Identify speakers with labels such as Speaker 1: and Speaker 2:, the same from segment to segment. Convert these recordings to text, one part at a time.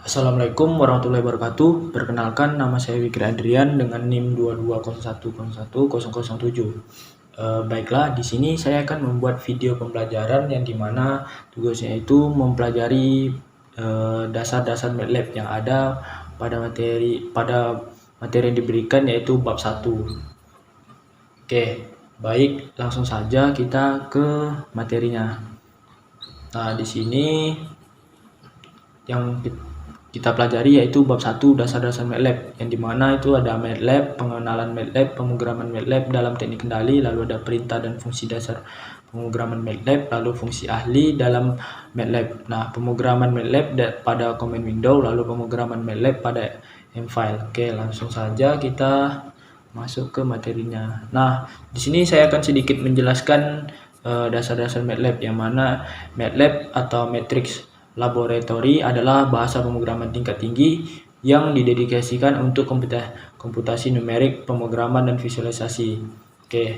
Speaker 1: Assalamualaikum warahmatullahi wabarakatuh. Perkenalkan, nama saya Wikri Adrian dengan NIM 2201101007. Baiklah, di sini saya akan membuat video pembelajaran yang dimana tugasnya itu mempelajari dasar-dasar MATLAB yang ada pada materi yang diberikan, yaitu bab 1. Oke, baik, langsung saja kita ke materinya. Nah, di sini yang kita pelajari yaitu bab 1, dasar-dasar MATLAB, yang dimana itu ada MATLAB, pengenalan MATLAB, pemrograman MATLAB dalam teknik kendali, lalu ada perintah dan fungsi dasar pemrograman MATLAB, lalu fungsi ahli dalam MATLAB. Nah, pemrograman MATLAB pada command window, lalu pemrograman MATLAB pada M-file. Oke, langsung saja kita masuk ke materinya. Nah, di sini saya akan sedikit menjelaskan dasar-dasar MATLAB, yang mana MATLAB atau Matrix Laboratory adalah bahasa pemrograman tingkat tinggi yang didedikasikan untuk komputasi numerik, pemrograman, dan visualisasi. Oke,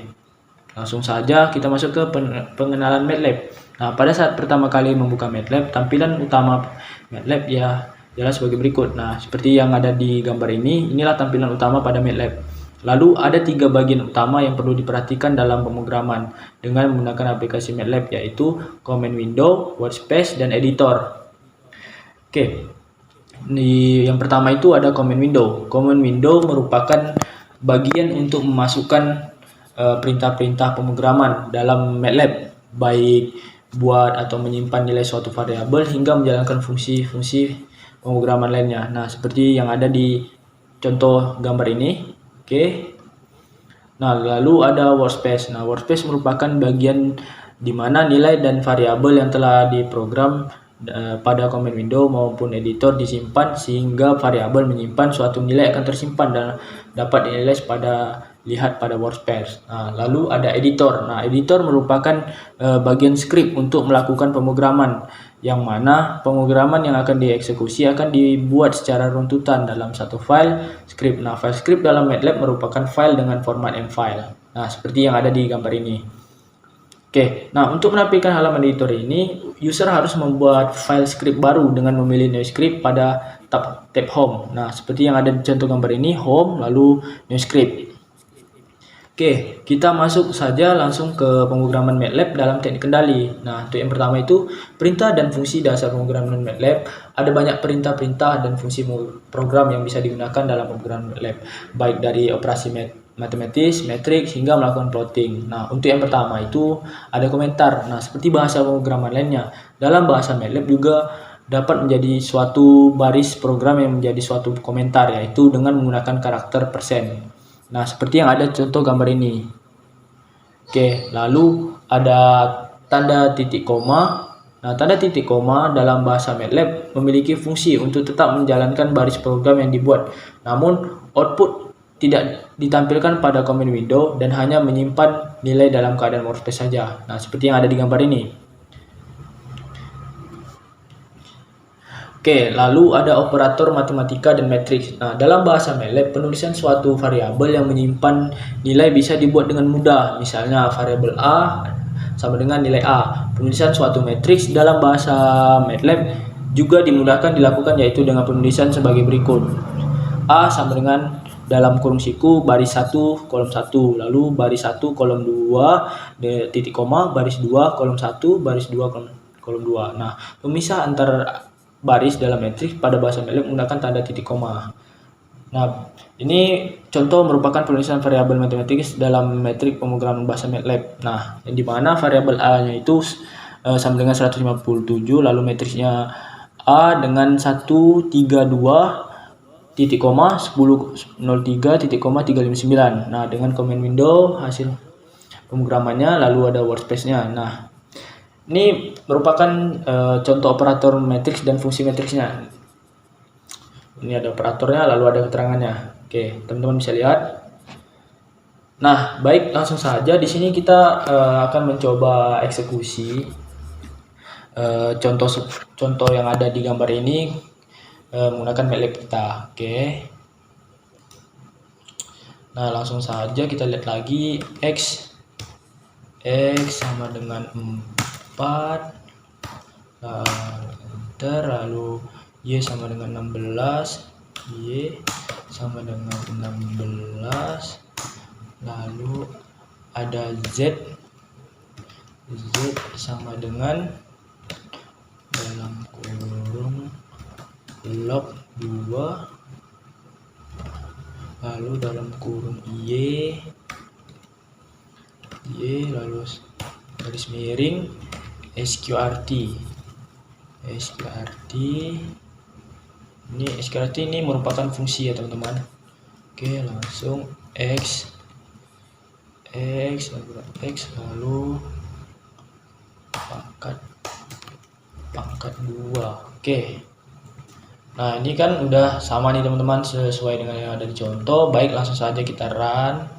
Speaker 1: langsung saja kita masuk ke pengenalan MATLAB. Nah, pada saat pertama kali membuka MATLAB, tampilan utama MATLAB ya jelas sebagai berikut. Nah, seperti yang ada di gambar ini, inilah tampilan utama pada MATLAB. Lalu ada 3 bagian utama yang perlu diperhatikan dalam pemrograman dengan menggunakan aplikasi MATLAB, yaitu command window, workspace, dan editor. Oke, yang pertama itu ada command window. Command window merupakan bagian untuk memasukkan perintah-perintah pemrograman dalam MATLAB, baik buat atau menyimpan nilai suatu variabel hingga menjalankan fungsi-fungsi pemrograman lainnya. Nah, seperti yang ada di contoh gambar ini. Oke. Nah, lalu ada workspace. Nah, workspace merupakan bagian di mana nilai dan variabel yang telah diprogram pada command window maupun editor disimpan, sehingga variabel menyimpan suatu nilai akan tersimpan dan dapat dinilai lihat pada workspace. Nah, lalu ada editor. Nah, editor merupakan bagian script untuk melakukan pemrograman, yang mana pemrograman yang akan dieksekusi akan dibuat secara runtutan dalam satu file script. Nah, file script dalam MATLAB merupakan file dengan format M-file. Nah, seperti yang ada di gambar ini. Oke, nah untuk menampilkan halaman editor ini, user harus membuat file script baru dengan memilih new script pada tab home. Nah, seperti yang ada di contoh gambar ini, home, lalu new script. Oke, kita masuk saja langsung ke pemrograman MATLAB dalam teknik kendali. Nah, untuk yang pertama itu perintah dan fungsi dasar pemrograman MATLAB. Ada banyak perintah-perintah dan fungsi program yang bisa digunakan dalam pemrograman MATLAB, baik dari operasi matematis, matriks, hingga melakukan plotting. Nah, untuk yang pertama itu ada komentar. Nah, seperti bahasa pemrograman lainnya, dalam bahasa MATLAB juga dapat menjadi suatu baris program yang menjadi suatu komentar, yaitu dengan menggunakan karakter %. Nah, seperti yang ada contoh gambar ini. Oke, lalu ada tanda titik koma. Nah, tanda titik koma dalam bahasa MATLAB memiliki fungsi untuk tetap menjalankan baris program yang dibuat, namun output tidak ditampilkan pada command window dan hanya menyimpan nilai dalam keadaan workspace saja. Nah, seperti yang ada di gambar ini. Oke, lalu ada operator matematika dan matriks. Nah, dalam bahasa MATLAB, penulisan suatu variabel yang menyimpan nilai bisa dibuat dengan mudah. Misalnya, variabel A sama dengan nilai A. Penulisan suatu matriks dalam bahasa MATLAB juga dimudahkan dilakukan, yaitu dengan penulisan sebagai berikut. A sama dengan dalam kurung siku baris 1 kolom 1, lalu baris 1 kolom 2 titik koma, baris 2 kolom 1, baris 2 kolom 2. Nah, pemisah antar baris dalam matriks pada bahasa MATLAB menggunakan tanda titik koma. Nah, ini contoh merupakan penulisan variabel matematis dalam matriks pemrograman bahasa MATLAB. Nah, yang dimana variabel A-nya itu sama dengan 157, lalu matriksnya A dengan 132 titik koma 1003 titik koma 359. Nah, dengan command window hasil pemrogramannya, lalu ada workspace-nya. Nah, ini merupakan contoh operator matriks dan fungsi matriksnya. Ini ada operatornya, lalu ada keterangannya. Oke, teman-teman bisa lihat. Nah, baik, langsung saja di sini kita akan mencoba eksekusi contoh yang ada di gambar ini menggunakan MATLAB kita. Oke. Nah, langsung saja kita lihat lagi. X sama dengan 4, enter, lalu Y sama dengan 16, Y sama dengan 16, lalu ada Z sama dengan dalam kurung log 2, lalu dalam kurung Y lalu garis miring SQRT. SQRT ini merupakan fungsi ya teman-teman. Oke, langsung X lalu pangkat 2. Oke. Nah, ini kan udah sama nih teman-teman, sesuai dengan yang ada di contoh. Baik, langsung saja kita run.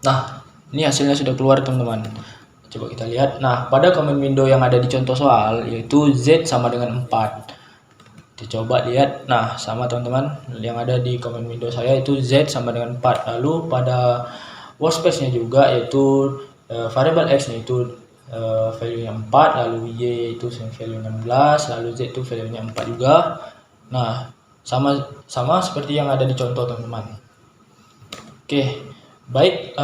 Speaker 1: Nah, ini hasilnya sudah keluar teman-teman. Coba kita lihat. Nah, pada command window yang ada di contoh soal, yaitu Z sama dengan 4. Kita coba lihat. Nah, sama teman-teman, yang ada di command window saya itu Z sama dengan 4. Lalu pada workspace-nya juga, yaitu variable X nya itu value-nya 4, lalu Y itu value 16, lalu Z itu value-nya 4 juga. Nah, sama seperti yang ada di contoh teman-teman. Oke. Baik,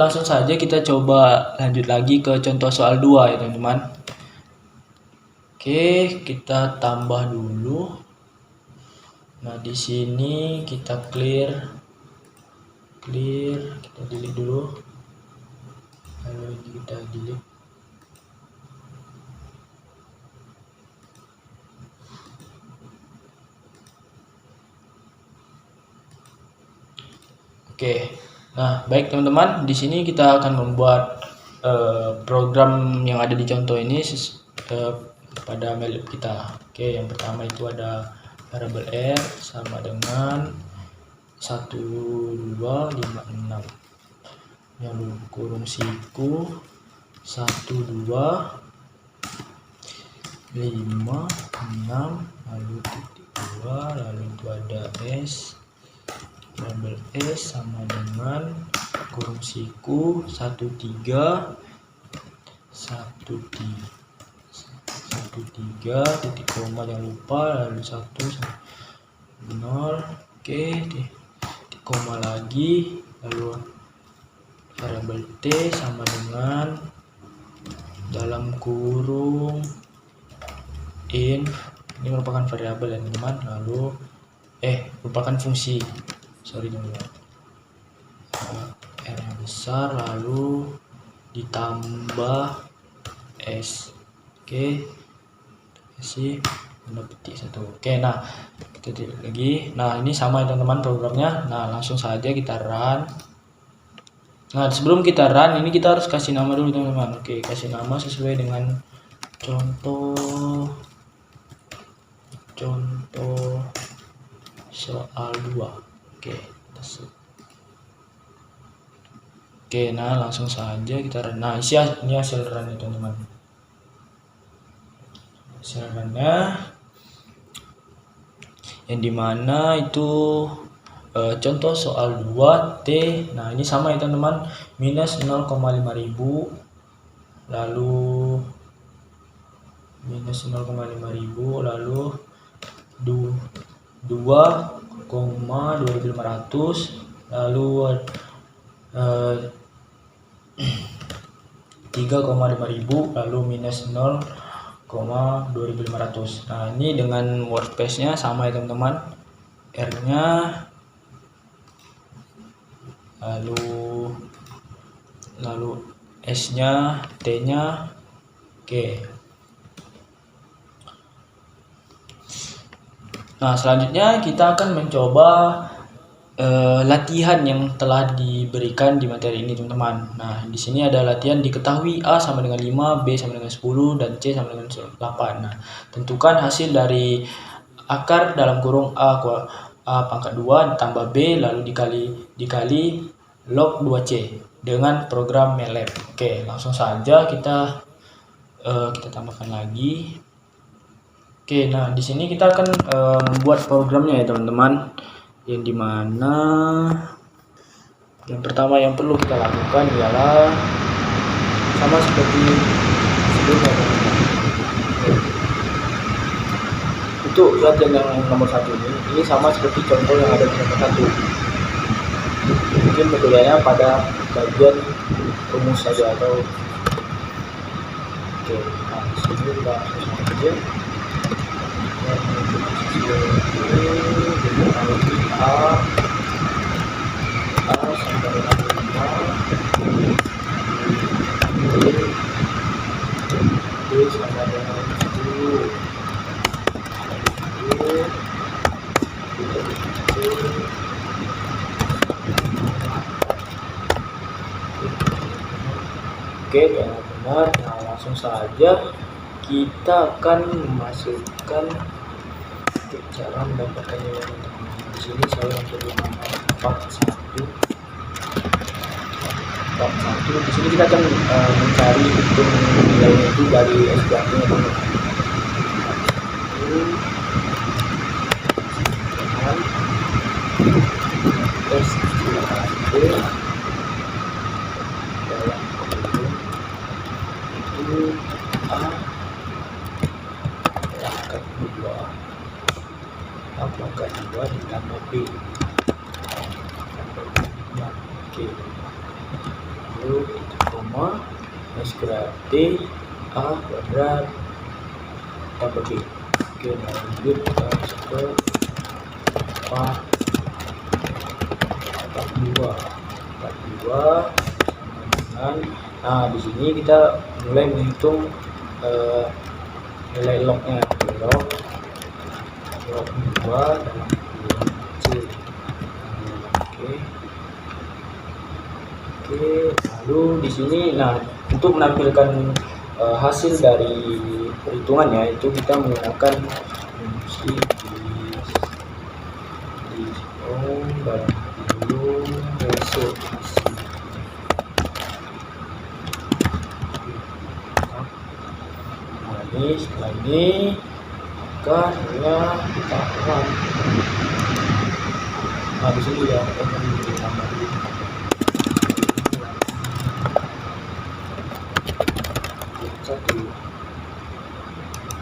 Speaker 1: langsung saja kita coba lanjut lagi ke contoh soal 2 ya teman-teman. Oke, kita tambah dulu. Nah, di sini kita clear, kita delete dulu. Lalu kita delete. Oke. Nah, baik teman-teman, di sini kita akan membuat program yang ada di contoh ini pada MATLAB kita. Oke, yang pertama itu ada variable R sama dengan 1256. Lalu kurung siku 12 5 6, lalu titik 2, lalu itu ada S, variable S sama dengan kurung siku 13 titik koma, jangan lupa, lalu 1 0. Oke, titik koma lagi, lalu variable T sama dengan dalam kurung int, ini merupakan variabel ya teman-teman, lalu merupakan fungsi, teman-teman, R yang besar lalu ditambah S. Oke, kasih tanda petik 1. Oke, nah kita lihat lagi. Nah, ini sama ya teman-teman programnya. Nah, langsung saja kita run. Nah, sebelum kita run ini kita harus kasih nama dulu teman-teman. Oke, kasih nama sesuai dengan contoh soal 2. Oke, nah langsung saja kita run. Nah, ini hasil run ya teman-teman. Hasil runnya yang dimana itu contoh soal 2 T. Nah, ini sama ya teman-teman, minus 0,5000, lalu minus 0,5000, lalu 2,2500, lalu 3,5000, lalu minus 0,2500. Nah, ini dengan workspace-nya sama ya teman-teman, R-nya, lalu S-nya, T-nya. Oke. Nah, selanjutnya kita akan mencoba latihan yang telah diberikan di materi ini teman-teman. Nah, di sini ada latihan diketahui A sama dengan 5, B sama dengan 10, dan C sama dengan 8. Nah, tentukan hasil dari akar dalam kurung A pangkat 2 ditambah B lalu dikali log 2C dengan program MATLAB. Oke, langsung saja kita tambahkan lagi. Oke, nah di sini kita akan membuat programnya ya teman-teman, yang dimana yang pertama yang perlu kita lakukan ialah sama seperti Untuk latihan yang nomor 1 ini sama seperti contoh yang ada di nomor 1. Mungkin perbedaannya pada bagian rumus saja atau oke. Nah, sini kita langsung saja A sama dengan 5, B sama dengan 10, Oke, benar. Nah, langsung saja kita akan memasukkan cara mendapatkan nilai. Di sini saya memberi nama part 1. Di sini kita akan mencari hitung nilainya itu dari SPAT-nya dulu. Pangkat 2 ditambah B. Oke. Lalu itu koma S kuadrat T A kuadrat tambah B. Oke, lanjut kita masuk ke part 2 sama dengan, nah di sini kita mulai menghitung nilai lognya. Log 2 dalam C. Oke, lalu di sini, nah untuk menampilkan hasil dari perhitungannya itu kita menggunakan fungsi dan belum result hasil. Nah, ini setelah ini maka ya kita run. Nah di sini ya kita akan ditambah satu.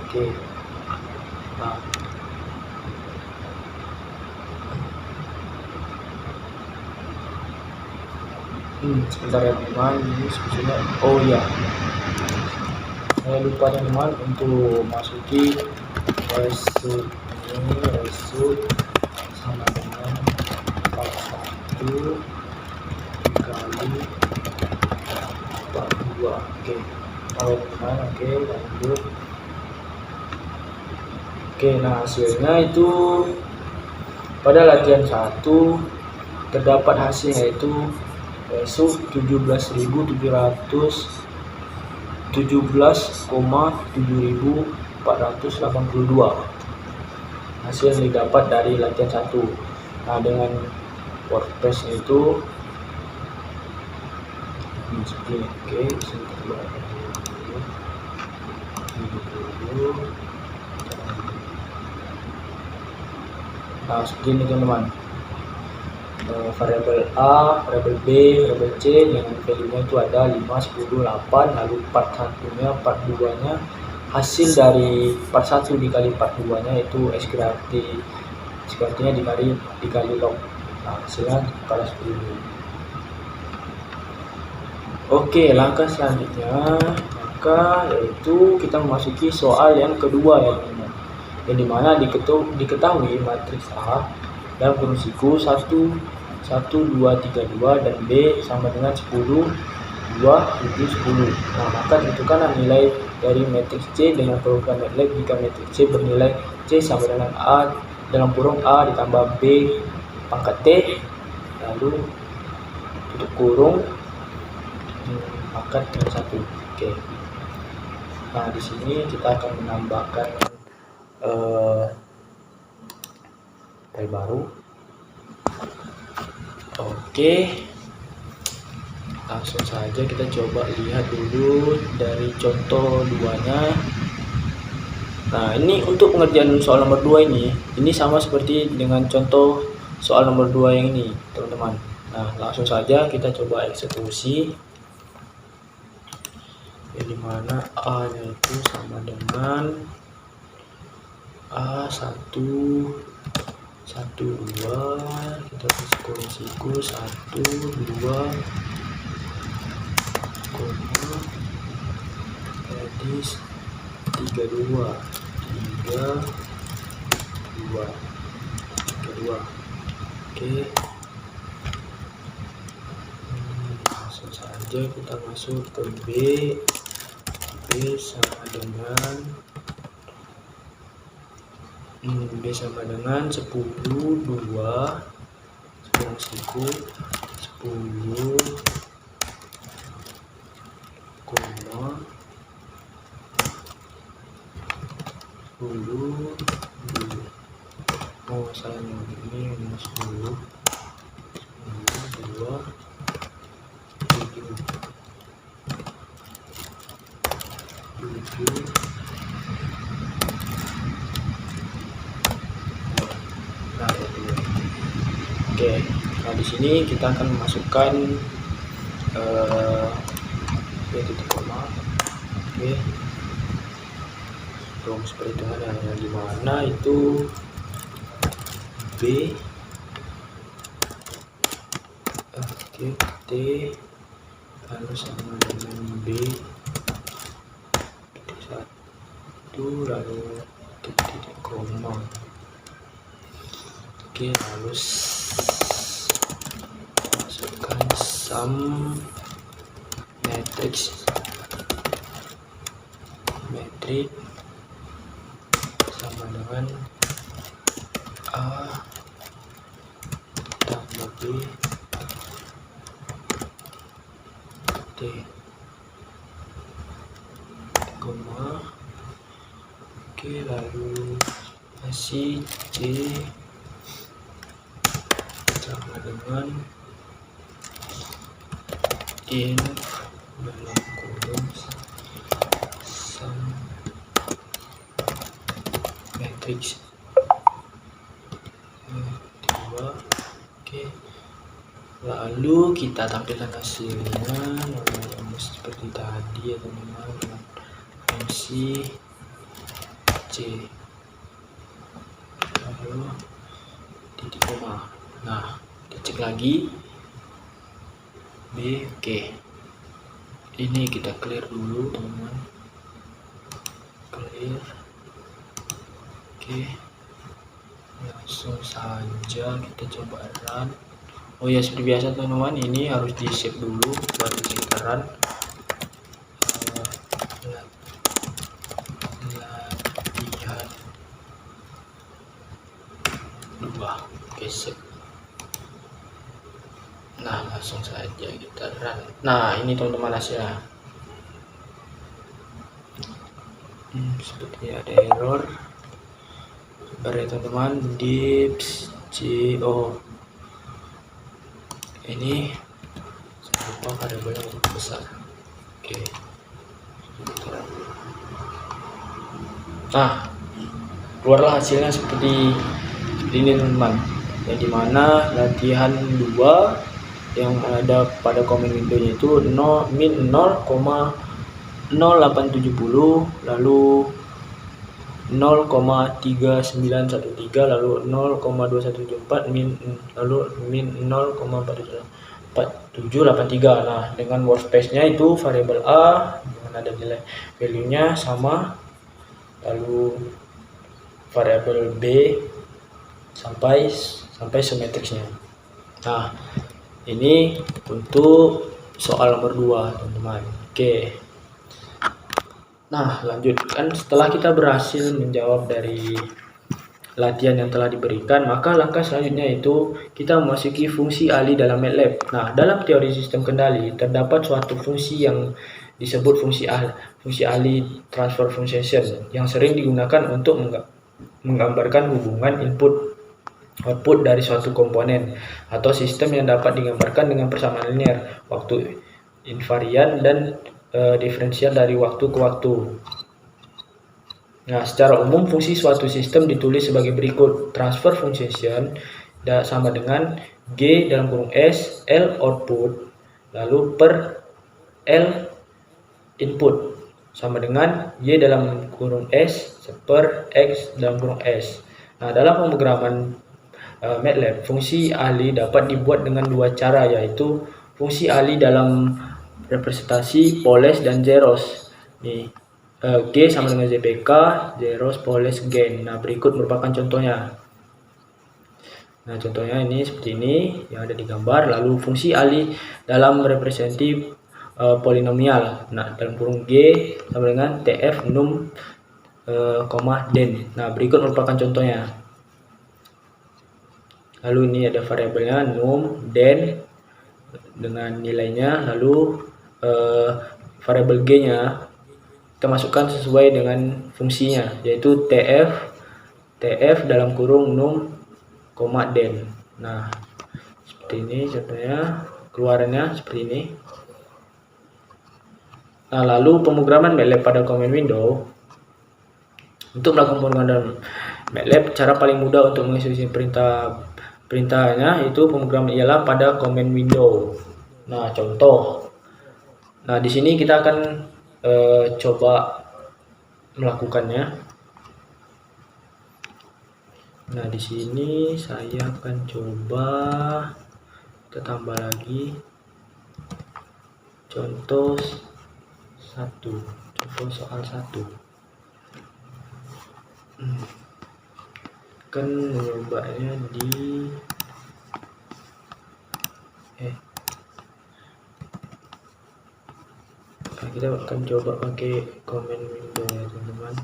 Speaker 1: Oke. Nah, sebentar ya teman, ini sebetulnya oh ya saya lupa teman untuk masuki result ini. Result sama dengan 41 kali 42. Oke, kalau teman, oke lanjut. Oke, nah hasilnya itu pada latihan 1 terdapat hasilnya itu result 17.782 hasil yang didapat dari latihan 1. Nah dengan WordPress itu seperti ini. Oke, sini kita dulu. Nah seperti ini teman-teman, variabel A, variabel B, variabel C dengan value-nya itu ada 5, 10, 8, lalu part 1-nya, part 2-nya, hasil dari part 1 dikali part 2-nya itu SQRT-nya dikali log. Nah hasilnya pada seperti ini. Oke, langkah selanjutnya maka yaitu kita memasuki soal yang kedua ya teman-teman, yang dimana diketahui matriks A dalam kurung siku 1, 1, 2, 3, 2 dan B sama dengan 10, 2, 7, 10. Nah maka tentukanlah nilai dari matriks C dengan program MATLAB jika matriks C bernilai C sama dengan A dalam kurung A ditambah B pangkat T lalu tutup kurung pangkat dengan 1. Oke. Nah di sini kita akan menambahkan file baru. Oke, langsung saja kita coba lihat dulu dari contoh 2-nya. Nah ini untuk pengerjaan soal nomor 2 ini sama seperti dengan contoh soal nomor 2 yang ini teman-teman. Nah langsung saja kita coba eksekusi. yang dimana A nya itu sama dengan A1 1 2, kita kasih siku 1 2 koma, jadi 32 oke. Langsung saja kita masuk ke B sama dengan B sama dengan 10 2 sekarang siku 10 koma 10 2 salahnya ini 10 2 7 nah itu. Oke, nah di sini kita akan memasukkan titik koma. Oke, rumus perhitungan yang dimana itu B T lalu sama dengan B titik 1 lalu titik koma. Oke, lalu masukkan sum matrix sama dengan A tambah B T koma. Oke, lalu masih C sama dengan in dalam kurung sum matrix 2. Oke, lalu kita tampilkan hasilnya seperti tadi ya teman-teman, dengan fungsi C lalu titik koma. Nah, dicek lagi B. Oke, ini kita clear dulu teman-teman, clear. Oke, langsung saja kita coba run. Oh ya, seperti biasa teman-teman, ini harus di save dulu baru kita run. Latihan 2. Oke, save. Nah, langsung saja kita run. Nah, ini teman-teman hasilnya. Seperti ada error. Sebentar ya teman-teman, dips CO. Ini saya lupa variabel yang lebih besar. Oke. Nah, keluarlah hasilnya seperti ini teman-teman, yang dimana latihan 2 yang ada pada komen windownya itu min 0,0870 lalu 0,3913 lalu 0,2174 lalu min 0,4783. Nah, dengan workspace nya itu variabel A dengan ada nilai value nya sama, lalu variabel B sampai symmetricsnya. Nah, ini untuk soal nomor 2 teman-teman. Oke, nah lanjutkan. Setelah kita berhasil menjawab dari latihan yang telah diberikan, maka langkah selanjutnya itu kita memasuki fungsi ahli dalam MATLAB. Nah, dalam teori sistem kendali terdapat suatu fungsi yang disebut fungsi ahli transfer function yang sering digunakan untuk menggambarkan hubungan input output dari suatu komponen atau sistem yang dapat digambarkan dengan persamaan linear, waktu invarian dan diferensial dari waktu ke waktu. Nah, secara umum fungsi suatu sistem ditulis sebagai berikut: transfer function sama dengan G dalam kurung S L output lalu per L input sama dengan Y dalam kurung S per X dalam kurung S. Nah, dalam pemrograman MATLAB, fungsi ahli dapat dibuat dengan dua cara, yaitu fungsi ahli dalam representasi Poles dan Zeros. Nih, G sama dengan ZPK, Zeros, Poles, Gain. Nah, berikut merupakan contohnya. Nah, contohnya ini seperti ini yang ada di gambar. Lalu fungsi ahli dalam representasi polinomial. Nah, dalam kurung G sama dengan TF num, den. Nah, berikut merupakan contohnya. Lalu ini ada variabelnya num, den dengan nilainya. Lalu variabel G-nya kita masukkan sesuai dengan fungsinya, yaitu TF dalam kurung num, den. Nah, seperti ini contohnya, keluarannya seperti ini. Nah, lalu pemrograman MATLAB pada command window. Untuk melakukan pemrograman MATLAB, cara paling mudah untuk mengeksekusi perintahnya itu pemrograman ialah pada command window. Nah, contoh. Nah, di sini kita akan coba melakukannya. Nah, di sini saya akan coba kita tambah lagi contoh soal 1. Kan menyobanya di kita akan coba pakai command window ya teman-teman.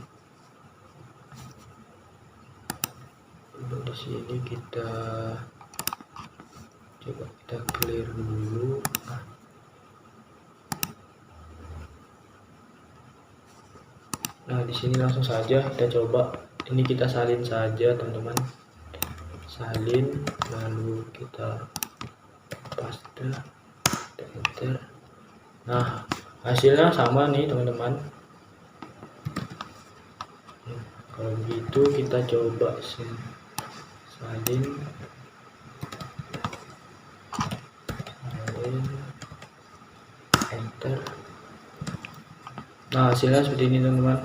Speaker 1: Di sini kita coba kita clear dulu. Nah, di sini langsung saja kita coba. Ini kita salin saja, teman-teman. Salin, lalu kita paste, enter. Nah, hasilnya sama nih, teman-teman. Kalau begitu kita coba salin, enter. Nah, hasilnya seperti ini, teman-teman.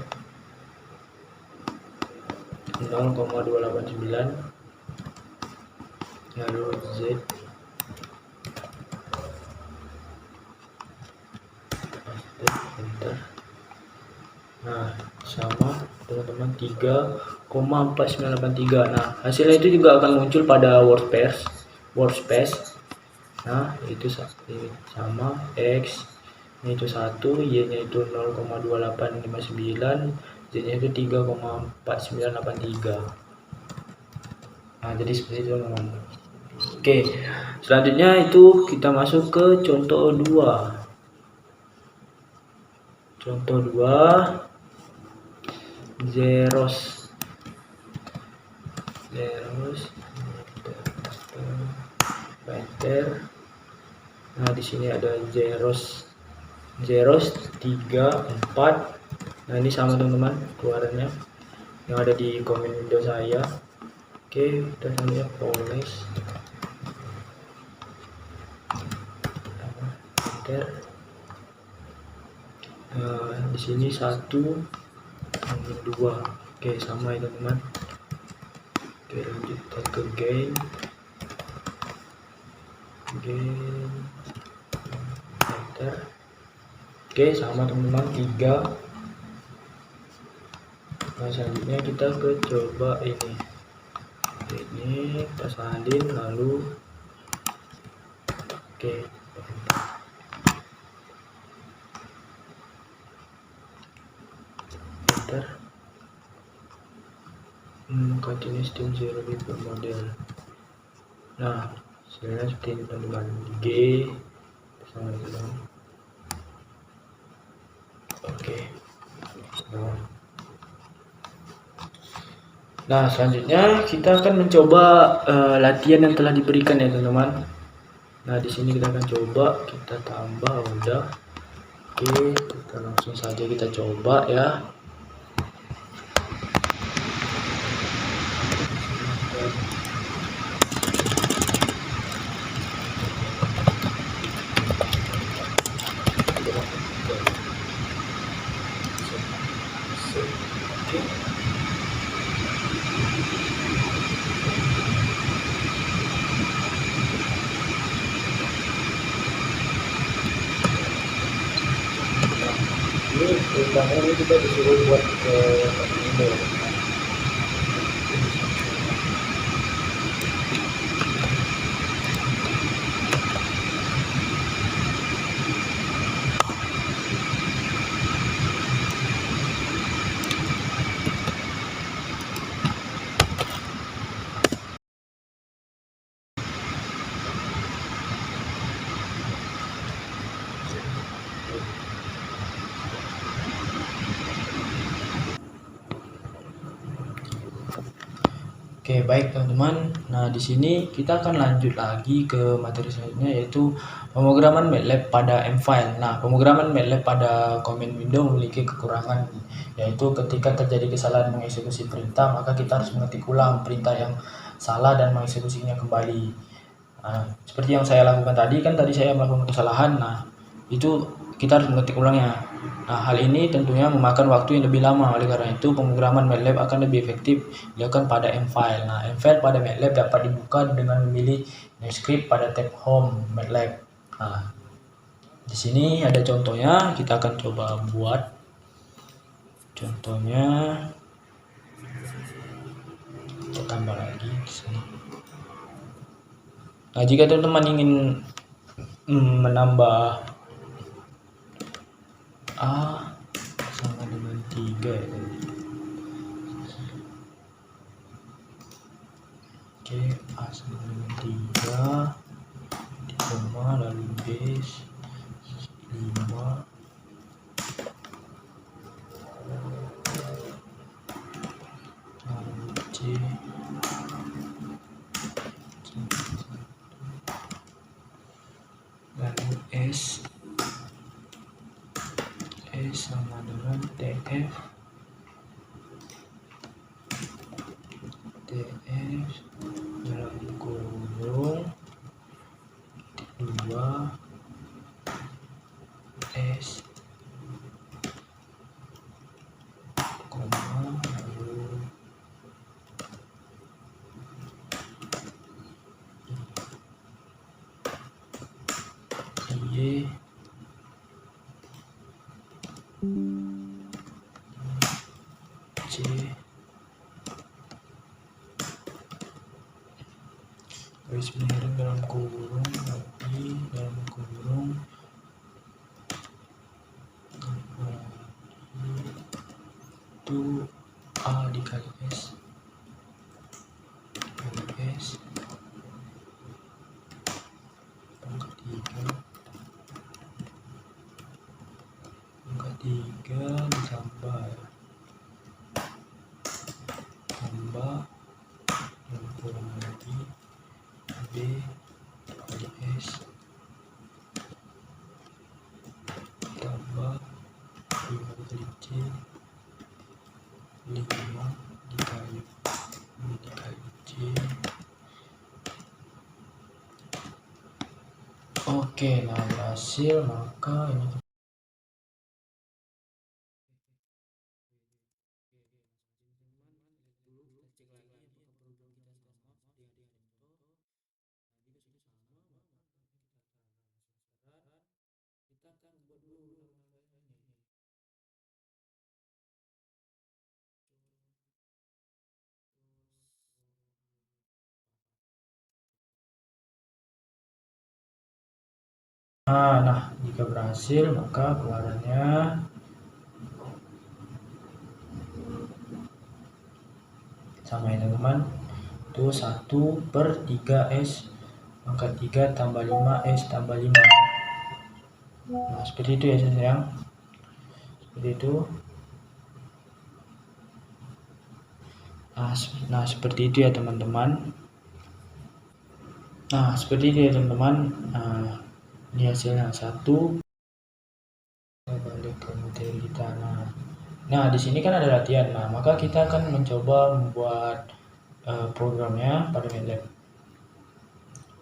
Speaker 1: 0,289, lalu Z, enter. Nah, sama teman-teman, 3,4983. Nah, hasilnya itu juga akan muncul pada workspace. Nah, itu sama X ini itu 1, Y nya itu 0,2859, Z nya itu 3,4983. Nah, jadi seperti itu, teman-teman. Oke, selanjutnya itu kita masuk ke contoh 2. Contoh 2, Zeros, enter. Nah, di sini ada Zeros 3, 4. Nah, ini sama, teman-teman, keluarannya yang ada di command window saya. Oke, kita lihat Poles, enter. Di sini 1, 2. Oke, sama ya, teman-teman. Oke, lanjut ke gain, enter. Oke, sama, teman-teman, 3. Nah, selanjutnya kita coba ini kita salin, lalu oke, enter. Continuous to 0 bit model. Nah, hasilnya seperti ini, teman-teman. G sama dengan oke. Nah, selanjutnya kita akan mencoba latihan yang telah diberikan ya, teman-teman. Nah, di sini kita akan coba kita tambah, udah. Oke, kita langsung saja kita coba ya. Ini pertama ini kita disuruh buat ke email. Oke, baik teman-teman. Nah, di sini kita akan lanjut lagi ke materi selanjutnya, yaitu pemrograman MATLAB pada M-file. Nah, pemrograman MATLAB pada command window memiliki kekurangan, yaitu ketika terjadi kesalahan mengeksekusi perintah, maka kita harus mengetik ulang perintah yang salah dan mengeksekusinya kembali. Nah, seperti yang saya lakukan tadi, kan tadi saya melakukan kesalahan. Nah, itu kita harus mengetik ulangnya. Nah, hal ini tentunya memakan waktu yang lebih lama. Oleh karena itu, pemrograman MATLAB akan lebih efektif dilakukan pada M-file. Nah, M-file pada MATLAB dapat dibuka dengan memilih New Script pada tab Home MATLAB. Nah, di sini ada contohnya. Kita akan coba buat contohnya. Kita tambah lagi di sini. Nah, jika teman-teman ingin menambah A sama dengan 3 ya. Oke, A sama dengan 3 di koma, lalu base 5, lalu C lalu S sama dengan TF dalam kurung 2 S koma lalu Y C garis miring dalam kurung lagi dalam kurung itu A dikali S pangkat 3 ditambah tambah dan kurang lagi B dikali S tambah 5 dikali C 5 dikali C. Oke, nah berhasil. Maka ini nah, jika berhasil maka keluarannya sama ya teman-teman, itu 1/3 S pangkat 3 tambah 5 S tambah 5. Nah, seperti itu ya sayang, seperti itu. Nah, seperti itu ya teman-teman. Nah, seperti itu ya teman-teman. Nah, ini hasilnya 1. Kita balik ke materi kita. Nah, di sini kan ada latihan. Nah, maka kita akan mencoba membuat programnya pada MATLAB.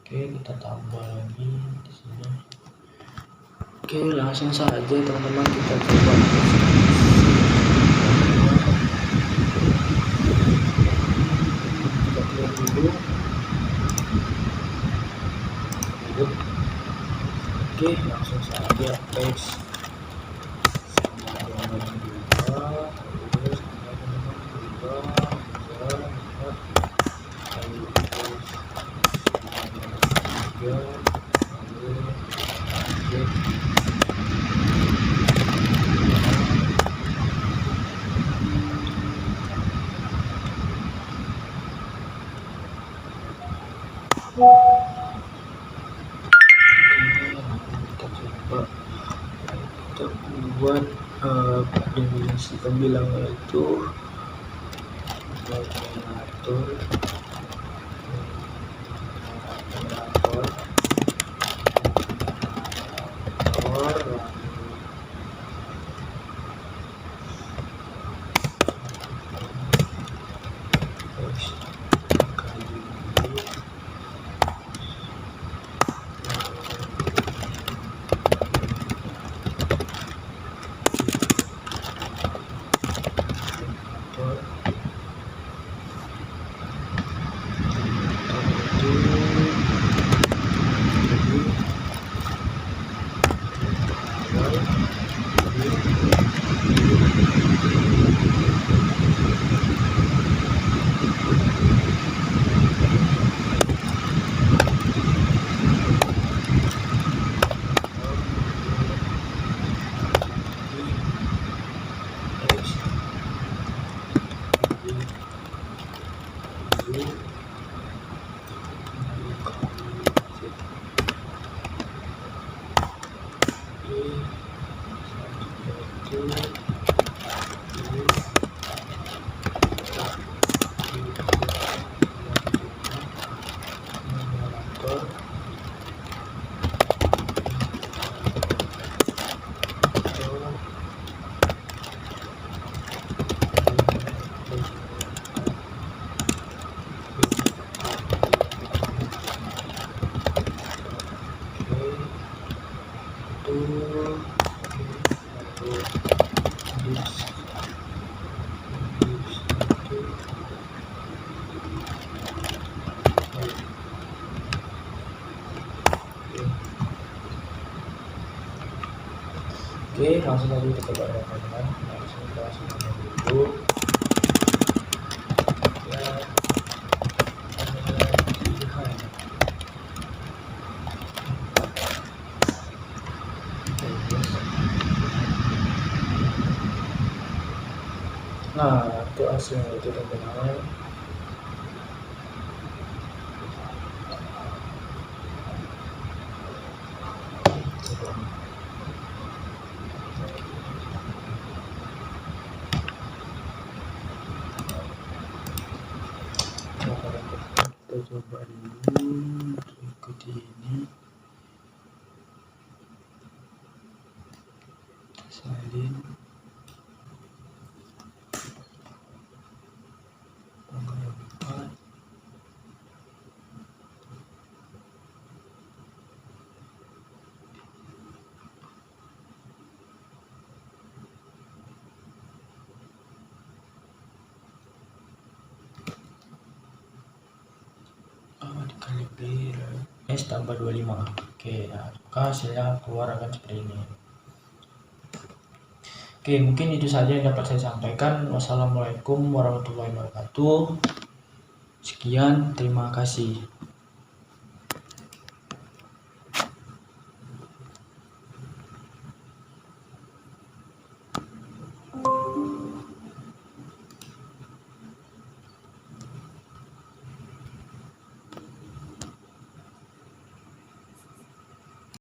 Speaker 1: Oke, kita tambah lagi di sini. Oke, langsung saja teman-teman kita coba. Kita coba kita buat definisi pembilangnya itu generator Oke, langsung aja kita coba ya teman-teman. Langsung kita dulu. Nah, itu hasilnya itu teman-teman. Kita coba dulu ikuti ini. Salin. Dikali B S tambah 25. Oke, nah hasilnya keluar akan seperti ini. Oke, mungkin itu saja yang dapat saya sampaikan. Wassalamualaikum warahmatullahi wabarakatuh. Sekian, terima kasih.